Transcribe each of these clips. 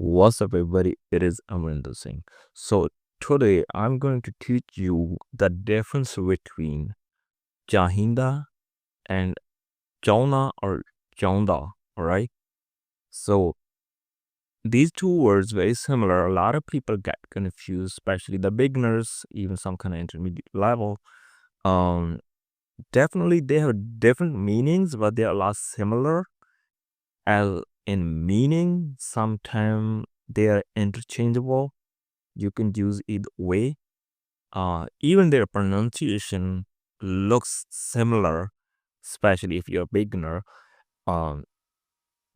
What's up, everybody? It is Amrinder Singh. So, today I'm going to teach you the difference between Chahinda and chahona or chahonda. Alright? So, these two words very similar. A lot of people get confused, especially the beginners, even some kind of intermediate level. Um, Definitely they have different meanings, but they are a lot similar. As in meaning, sometimes they are interchangeable. You can use either way. Even their pronunciation looks similar, especially if you're a beginner. Um,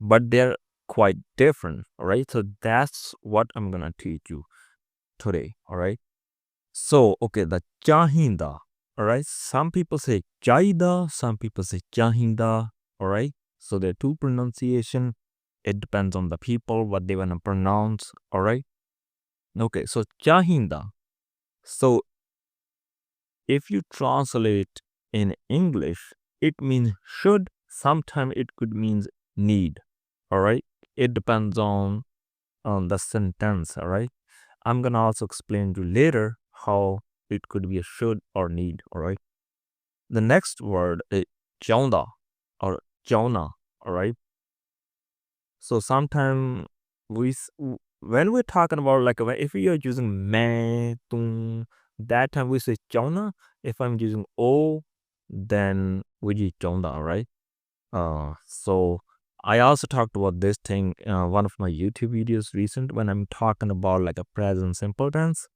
but they're quite different. All right. So that's what I'm gonna teach you today. All right. So okay, the chahinda. All right. Some people say chaida, some people say chahinda. All right. So there are two pronunciation. It depends on the people what they wanna pronounce. All right. Okay. So chahinda. So if you translate in English, it means should. Sometimes it could mean need. All right. It depends on the sentence. All right. I'm gonna also explain to you later how it could be a should or need. All right. The next word is chahonda or chahona. All right. So sometimes when we're talking about like if we are using me, tum, that time we say chahona. If I'm using o, then we use chahonda, all right? So I also talked about this thing one of my YouTube videos recent when I'm talking about like a present simple tense.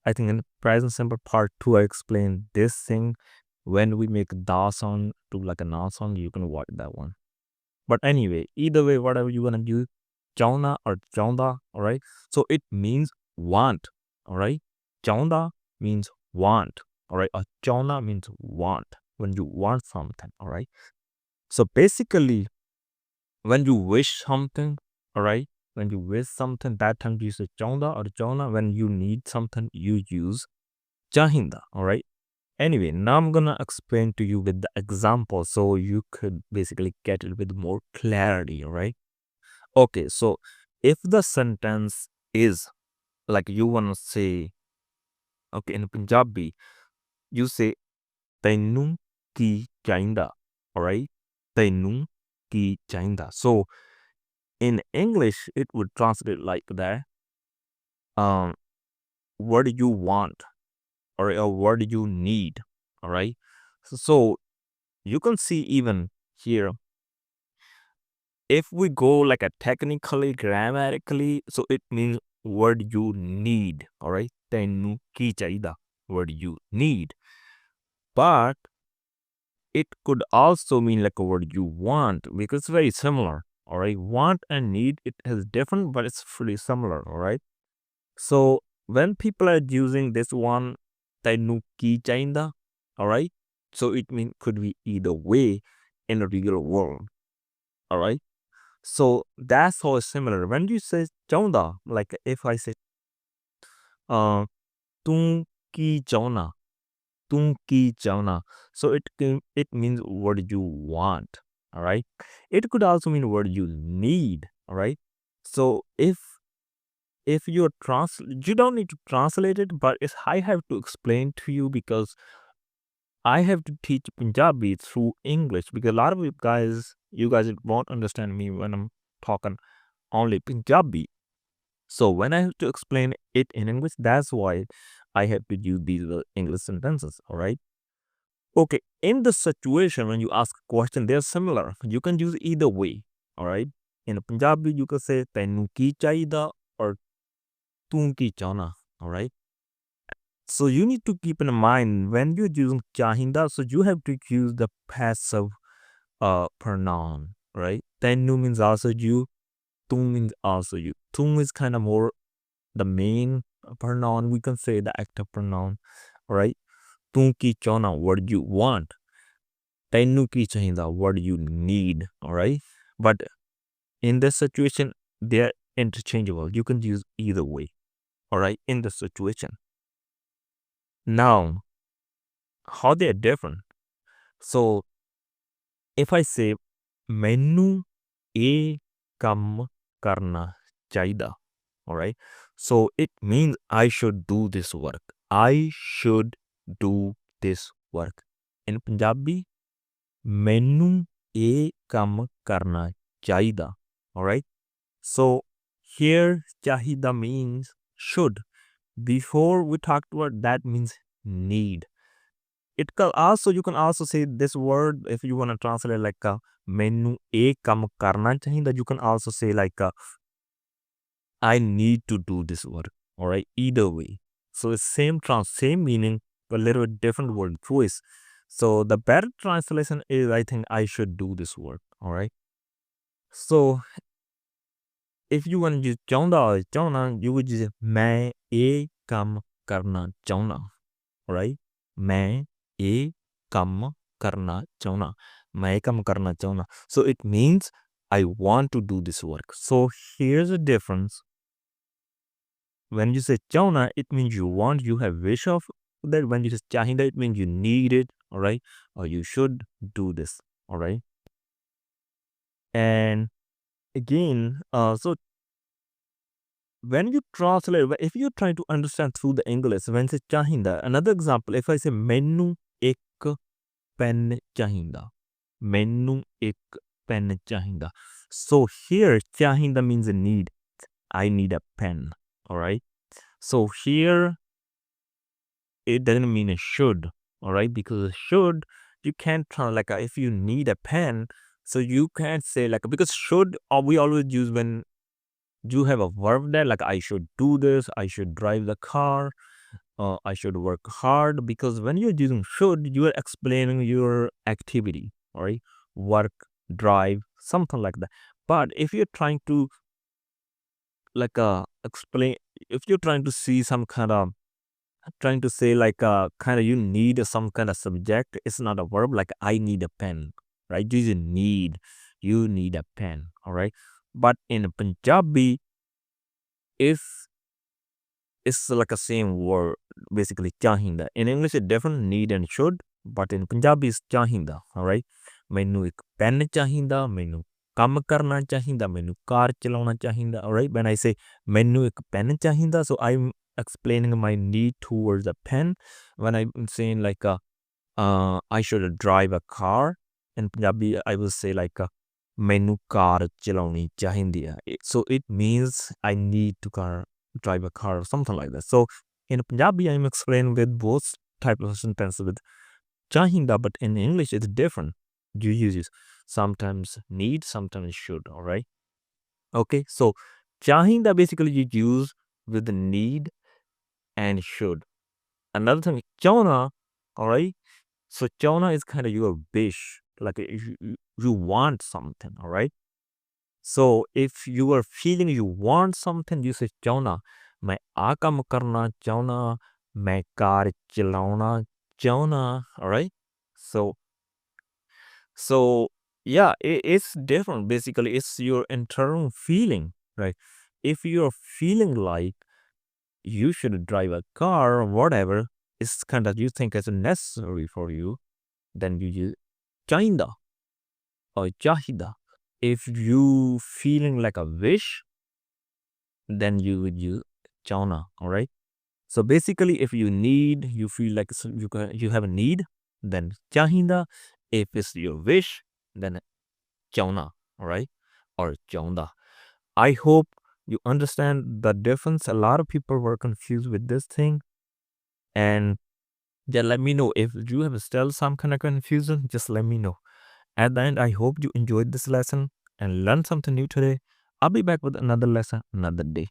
I think in present simple part 2 I explained this thing when we make da sound to like a na sound. You can watch that one. But anyway, either way, whatever you want to do, chahona or chahonda, all right? So it means want, all right? Chahonda means want, all right? Or chahona means want, when you want something, all right? So basically, when you wish something, all right? When you wish something, that time you use chahonda or chahona. When you need something, you use chahinda, all right? Anyway, now I'm gonna explain to you with the example so you could basically get it with more clarity, all right? Okay, so if the sentence is like you wanna say, okay, in Punjabi, you say Tainu ki chahinda, all right? Tainu ki chahinda. So in English, it would translate like that. Um, what do you want, or what do you need, all right? So you can see even here if we go like a technically grammatically, so it means what you need, all right? Tenu ki chaida, what you need. But it could also mean like a word you want because it's very similar, all right? Want and need, it is different, but it's pretty similar, all right? So when people are using this one, tenu ki chaida, all right? So it mean could be either way in a real world, all right? So that's how it's similar. When you say chahonda, like if I say uh tum ki chahona, tum ki chahona, so it means what you want. All right. It could also mean what you need. All right. So if you're you don't need to translate it, but it's I have to explain to you because I have to teach Punjabi through English because a lot of you guys won't understand me when I'm talking only Punjabi. So when I have to explain it in English, that's why I have to use these English sentences. All right. Okay. In the situation when you ask a question, they're similar. You can use either way. All right. In Punjabi, you can say "Tainu ki chaida" or "Tum ki chana." All right. So you need to keep in mind when you're using chahinda, so you have to use the passive pronoun. Right. Tainu means also you. Tum means also you. Tum is kind of more the main pronoun, we can say the active pronoun, right? Tu ki chona, what you want. Tainu ki chahinda, what you need, all right? But in this situation, they're interchangeable. You can use either way, all right? In the situation. Now, how they're different. So, if I say, Mainu e kam karna chaida. All right. So it means I should do this work. I should do this work. In Punjabi, ਮੈਨੂੰ ਇਹ ਕੰਮ ਕਰਨਾ ਚਾਹੀਦਾ. All right. So here chahida means should. Before we talked about that means need. It can also, you can also say this word if you want to translate like ਮੈਨੂੰ ਇਹ ਕੰਮ ਕਰਨਾ ਚਾਹੀਦਾ. You can also say like I need to do this work. All right. Either way. So it's same meaning, but a little bit different word choice. So the better translation is I think I should do this work. All right. So if you want to use ਚਾਹੁੰਦਾ, you would use ਮੈਂ ਇਹ ਕੰਮ ਕਰਨਾ ਚਾਹੁੰਦਾ. All right. ਮੈਂ ਇਹ ਕੰਮ ਕਰਨਾ ਚਾਹੁੰਦਾ. ਮੈਂ ਇਹ ਕੰਮ ਕਰਨਾ ਚਾਹੁੰਦਾ. So it means I want to do this work. So here's the difference. When you say chauna, it means you want, you have wish of that. When you say chahinda, it means you need it, all right? Or you should do this, all right? And again, so when you translate, if you're trying to understand through the English, when you say chahinda, another example, if I say menu ek pen chahinda, menu ek pen chahinda. So here, chahinda means a need. I need a pen. All right. So here it doesn't mean a should. All right. Because should, you can't try like if you need a pen. So you can't say like, because should we always use when you have a verb there, like I should do this, I should drive the car, I should work hard. Because when you're using should, you are explaining your activity. All right. Work, drive, something like that. But if you're trying to like explain, if you're trying to see some kind of trying to say like kind of you need some kind of subject, it's not a verb like I need a pen, right? You need a pen. All right. But in Punjabi, if it's like a same word, basically chahinda. In English it's different, need and should, but in Punjabi it's chahinda. All right. Mainu ek pen chahinda, mainu ਕੰਮ ਕਰਨਾ ਚਾਹੀਦਾ, ਮੈਨੂੰ ਕਾਰ ਚਲਾਉਣਾ ਚਾਹੀਦਾ. All right. When I say ਮੈਨੂੰ ਇੱਕ pen ਚਾਹੀਦਾ, so I'm explaining my need towards a pen. When I'm saying like I should drive a car, in Punjabi I will say like ਮੈਨੂੰ ਕਾਰ ਚਲਾਉਣੀ ਚਾਹੀਦੀ ਹੈ. So it means I need to drive a car or something like that. So in Punjabi I'm explaining with both types of sentences with chahinda, but in English it's different. You use sometimes need, sometimes should. All right. Okay. So chahinda basically you use with the need and should. Another thing, chauna. All right. So chauna is kind of your wish, like you want something. All right. So if you are feeling you want something, you say chauna. मैं आ काम करना चाहना, मैं car चलाना चाहना. All right. So yeah, it's different. Basically, it's your internal feeling, right? If you're feeling like you should drive a car or whatever, it's kind of you think it's necessary for you, then you use chahinda or chahida. If you feeling like a wish, then you would use chauna. All right. So basically, if you need, you feel like you have a need, then chahinda. If it's your wish, then chauna, all right, or chaunda. I hope you understand the difference. A lot of people were confused with this thing, and yeah, let me know if you have still some kind of confusion. Just let me know. At the end, I hope you enjoyed this lesson and learned something new today. I'll be back with another lesson another day.